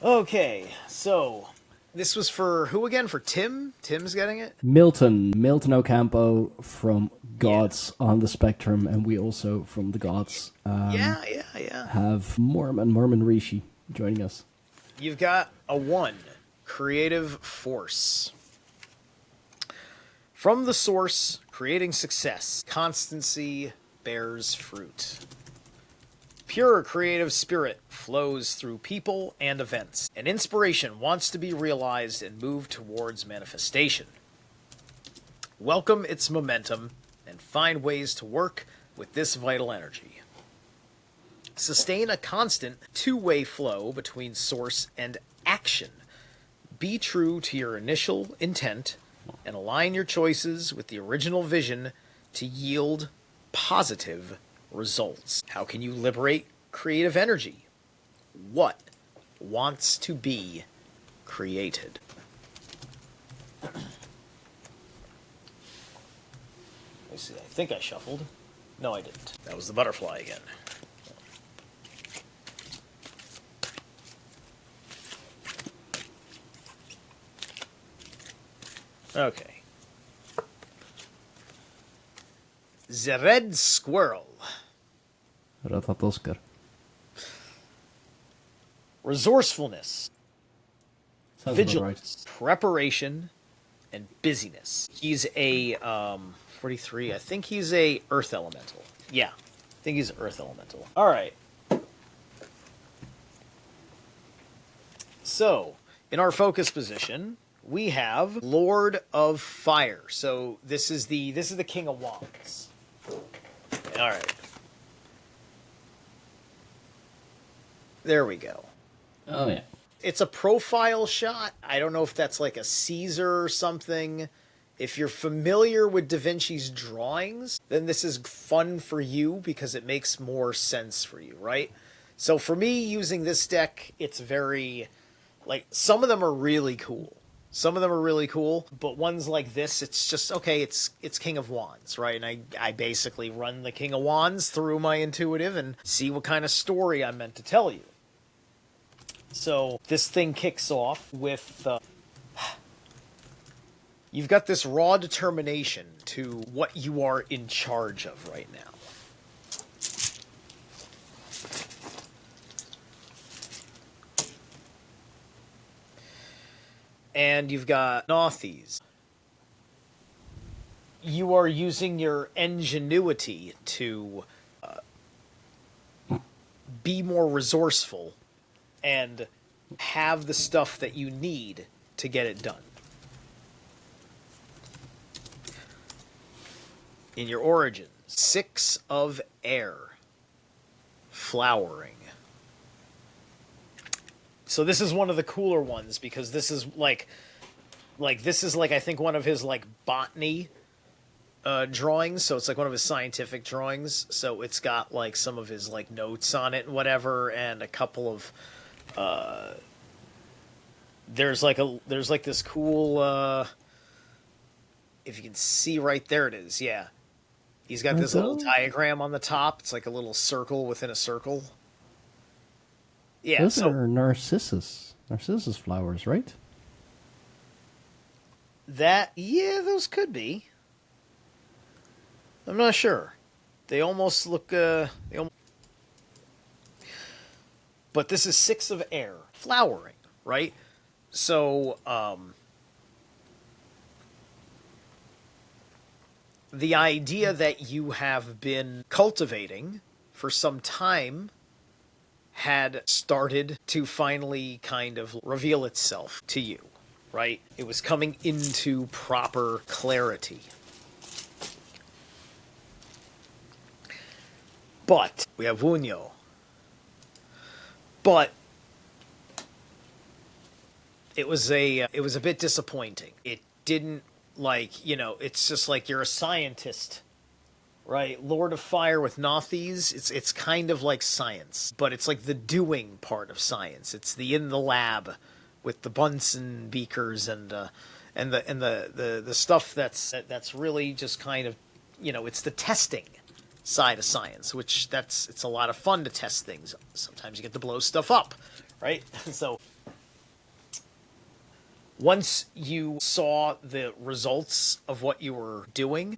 Okay, so this was for who again? For Tim? Tim's getting it? Milton Ocampo from Yeah. Gods on the Spectrum, and we also from the Gods Yeah. have Mormon Rishi joining us. You've got a 1. Creative force. From the source, creating success. Constancy bears fruit. Pure creative spirit flows through people and events. An inspiration wants to be realized and move towards manifestation. Welcome its momentum and find ways to work with this vital energy. Sustain a constant two-way flow between source and action. Be true to your initial intent and align your choices with the original vision to yield positive results. How can you liberate creative energy? What wants to be created? Let me see, I think I shuffled. No, I didn't. That was the butterfly again. Okay. The red squirrel. Ratatoskar. Resourcefulness, Sounds vigilance, preparation, and busyness. He's a 43. I think he's a earth elemental. Yeah, I think he's an earth elemental. All right. So, in our focus position, we have Lord of Fire. So this is the King of Wands. All right. There we go. Oh yeah. It's a profile shot. I don't know if that's like a Caesar or something. If you're familiar with Da Vinci's drawings, then this is fun for you because it makes more sense for you, right? So for me, using this deck, it's very, like, some of them are really cool. Some of them are really cool, but ones like this, it's just, okay, it's King of Wands, right? And I basically run the King of Wands through my intuitive and see what kind of story I'm meant to tell you. So this thing kicks off with, you've got this raw determination to what you are in charge of right now. And you've got Nothies. You are using your ingenuity to be more resourceful and have the stuff that you need to get it done. In your origin, 6 of air. Flowering. So this is one of the cooler ones because this is like this is like I think one of his like botany drawings. So it's like one of his scientific drawings. So it's got like some of his like notes on it and whatever, and a couple of there's like this cool if you can see right there it is, yeah. He's got this little diagram on the top. It's like a little circle within a circle. Yeah, those are narcissus flowers, right? Yeah, those could be. I'm not sure. They almost look. But this is 6 of air, flowering, right? So, the idea that you have been cultivating for some time had started to finally kind of reveal itself to you, right? It was coming into proper clarity. But we have Wunyo. But it was a bit disappointing. It didn't, like, you know, it's just like you're a scientist, right? Lord of Fire with Nothies, it's kind of like science, but it's like the doing part of science. It's the in the lab with the Bunsen beakers and the stuff that's really just kind of, you know, it's the testing side of science, which it's a lot of fun to test things. Sometimes you get to blow stuff up, right? So Once you saw the results of what you were doing,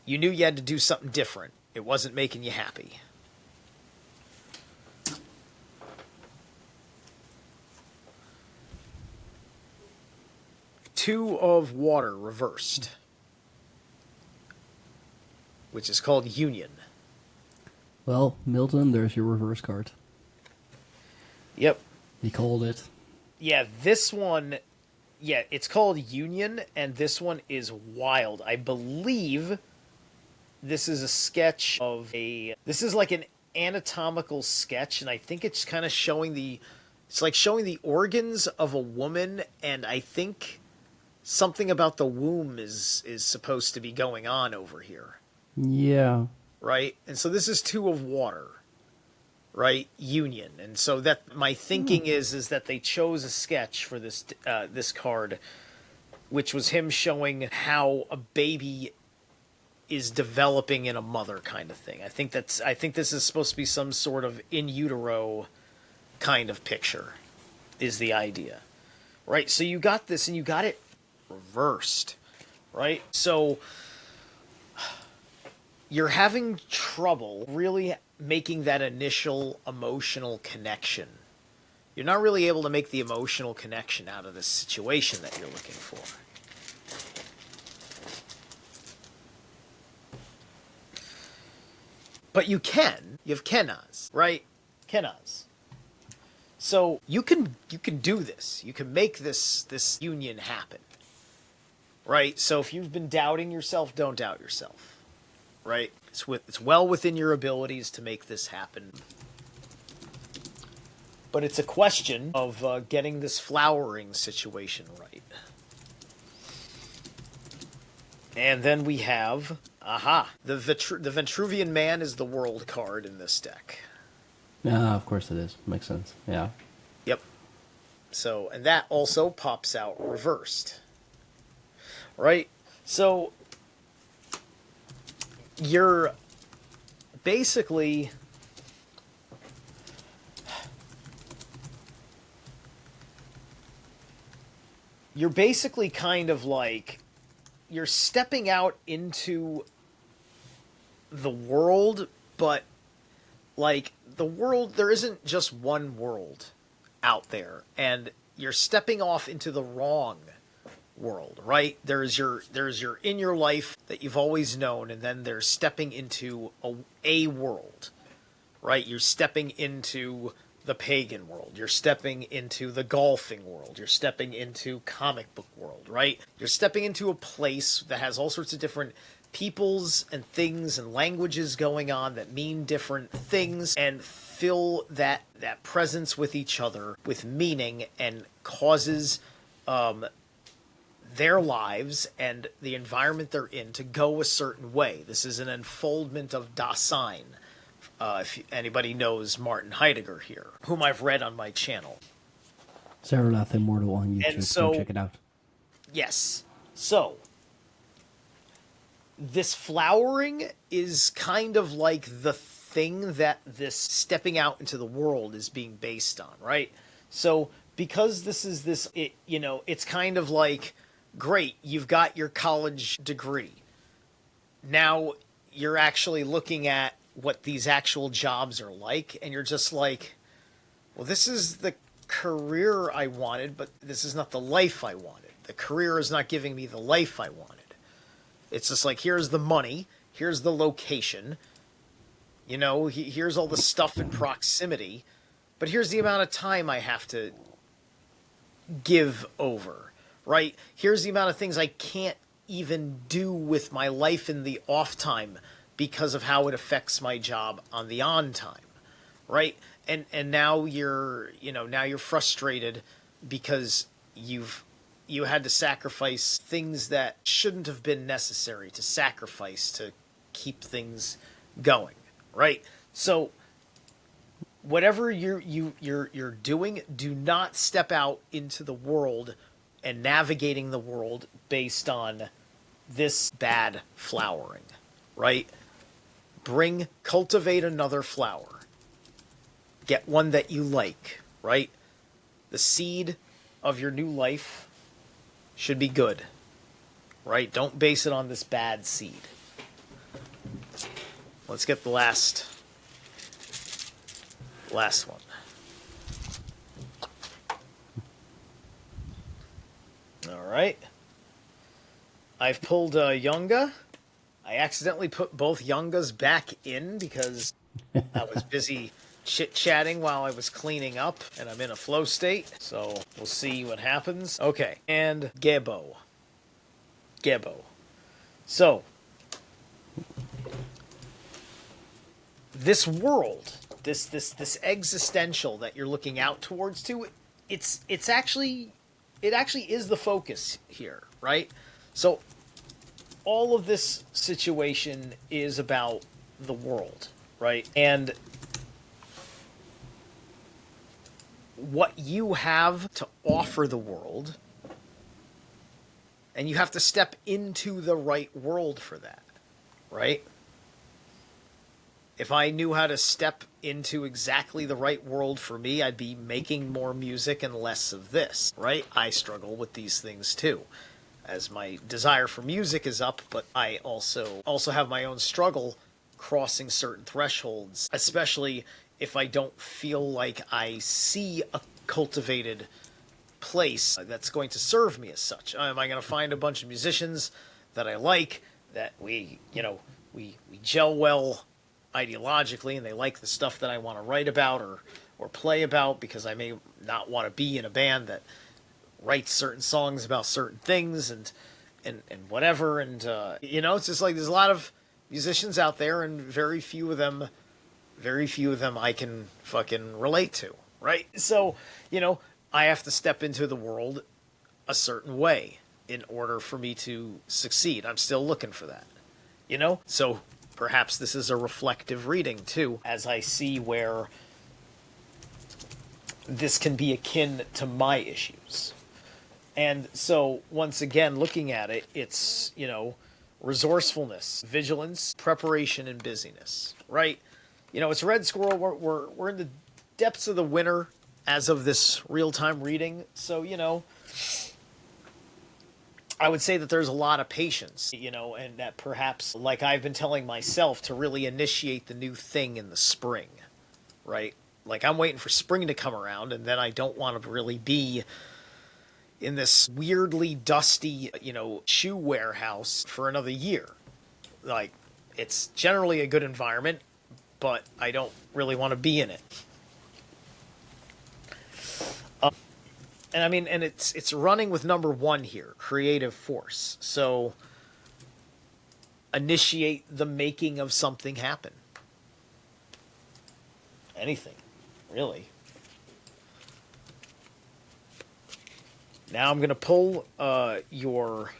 you knew you had to do something different. It wasn't making you happy. Two of water reversed, which is called Union. Well, Milton, there's your reverse card. Yep. He called it. Yeah, this one, yeah, it's called Union, and this one is wild. I believe this is a sketch of this is like an anatomical sketch, and I think it's kind of it's like showing the organs of a woman, and I think something about the womb is supposed to be going on over here. Yeah. Right? And so this is two of water. Right? Union. And so that my thinking is that they chose a sketch for this this card, which was him showing how a baby is developing in a mother kind of thing. I think this is supposed to be some sort of in utero kind of picture is the idea. Right? So you got this and you got it reversed. Right? So you're having trouble really making that initial emotional connection. You're not really able to make the emotional connection out of this situation that you're looking for. But you can. You have Kenaz, right? Kenaz. So you can do this. You can make this union happen. Right? So if you've been doubting yourself, don't doubt yourself. Right? It's well within your abilities to make this happen. But it's a question of getting this flowering situation right. And then we have, the Vitruvian Man is the world card in this deck. Of course it is. Makes sense. Yeah. Yep. So, and that also pops out reversed. Right? So, you're basically kind of like you're stepping out into the world, but like the world, there isn't just one world out there, and you're stepping off into the wrong world, right? There's your in your life that you've always known, and then there's stepping into a world, right? You're stepping into the pagan world. You're stepping into the golfing world. You're stepping into comic book world, right? You're stepping into a place that has all sorts of different peoples and things and languages going on that mean different things and fill that presence with each other with meaning and causes their lives and the environment they're in to go a certain way. This is an unfoldment of Dasein. If anybody knows Martin Heidegger here, whom I've read on my channel. Zeralath Immortal on YouTube, And so, go check it out. Yes. So, this flowering is kind of like the thing that this stepping out into the world is being based on, right? So, because this is it's kind of like, great, you've got your college degree. Now, you're actually looking at what these actual jobs are like, and you're just like, well, this is the career I wanted, but this is not the life I wanted. The career is not giving me the life I wanted. It's just like, here's the money, here's the location, here's all the stuff in proximity, but here's the amount of time I have to give over, right? Here's the amount of things I can't even do with my life in the off time because of how it affects my job on the on time, right? And now you're frustrated because you had to sacrifice things that shouldn't have been necessary to sacrifice to keep things going, right? So whatever you're doing, do not step out into the world and navigating the world based on this bad flowering, right? Cultivate another flower. Get one that you like, right? The seed of your new life should be good, right? Don't base it on this bad seed. Let's get the last one. All right. I've pulled Yunga. I accidentally put both Yungas back in because I was busy chit-chatting while I was cleaning up, and I'm in a flow state, so we'll see what happens. Okay, and Gebo. So, this world, this existential that you're looking out towards to, it actually is the focus here, right? So, all of this situation is about the world, right? And what you have to offer the world, and you have to step into the right world for that, right? If I knew how to step into exactly the right world for me, I'd be making more music and less of this, right? I struggle with these things too, as my desire for music is up, but I also have my own struggle crossing certain thresholds, especially if I don't feel like I see a cultivated place that's going to serve me as such. Am I going to find a bunch of musicians that I like, that we gel well ideologically, and they like the stuff that I want to write about or play about, because I may not want to be in a band that writes certain songs about certain things and whatever, and it's just like there's a lot of musicians out there, and very few of them I can fucking relate to, right? So, I have to step into the world a certain way in order for me to succeed. I'm still looking for that, So perhaps this is a reflective reading too, as I see where this can be akin to my issues. And so, once again, looking at it, it's, resourcefulness, vigilance, preparation, and busyness, right? It's Red Squirrel. We're in the depths of the winter as of this real-time reading. So, I would say that there's a lot of patience, and that perhaps, like I've been telling myself, to really initiate the new thing in the spring, right? Like, I'm waiting for spring to come around, and then I don't want to really be in this weirdly dusty, shoe warehouse for another year. Like, it's generally a good environment, but I don't really want to be in it. And it's running with number 1 here, creative force. So, initiate the making of something happen. Anything, really. Now I'm going to pull your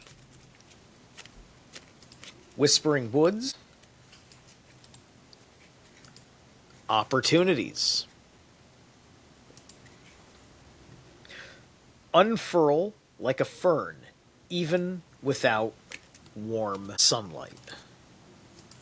Whispering Woods. Opportunities. Unfurl like a fern, even without warm sunlight.